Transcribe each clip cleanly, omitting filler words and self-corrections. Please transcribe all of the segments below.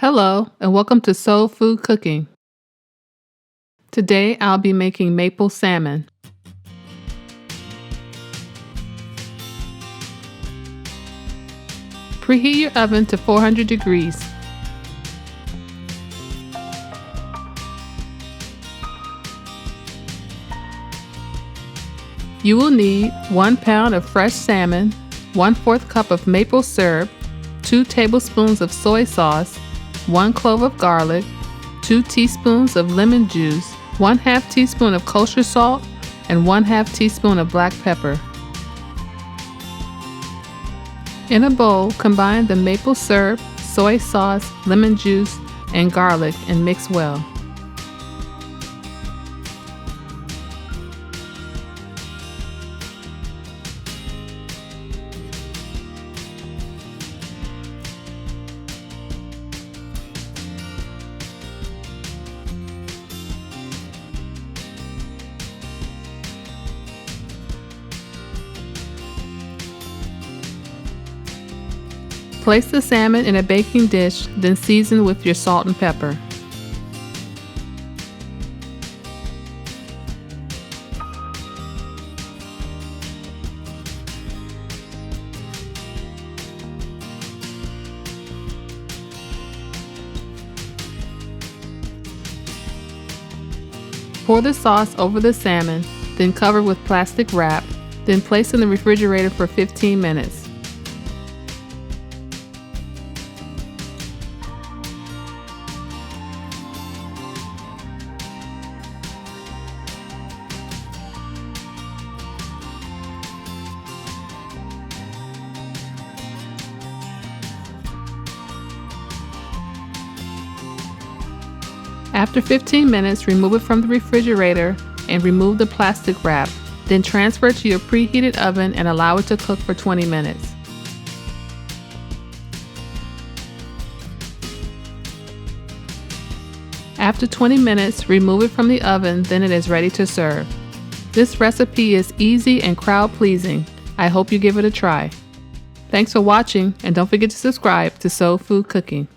Hello, and welcome to Soul Food Cooking. Today I'll be making maple salmon. Preheat your oven to 400 degrees. You will need 1 pound of fresh salmon, 1/4 cup of maple syrup, 2 tablespoons of soy sauce, 1 clove of garlic, 2 teaspoons of lemon juice, 1/2 teaspoon of kosher salt, and 1/2 teaspoon of black pepper. In a bowl, combine the maple syrup, soy sauce, lemon juice, and garlic and mix well. Place the salmon in a baking dish, then season with your salt and pepper. Pour the sauce over the salmon, then cover with plastic wrap, then place in the refrigerator for 15 minutes. After 15 minutes, remove it from the refrigerator and remove the plastic wrap. Then transfer it to your preheated oven and allow it to cook for 20 minutes. After 20 minutes, remove it from the oven, then it is ready to serve. This recipe is easy and crowd-pleasing. I hope you give it a try. Thanks for watching, and don't forget to subscribe to Soul Food Cooking.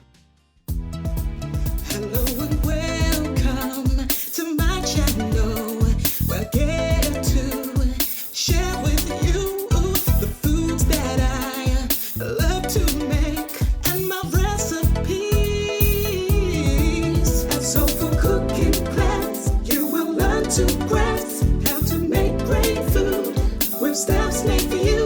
To grasp how to make great food with steps made for you.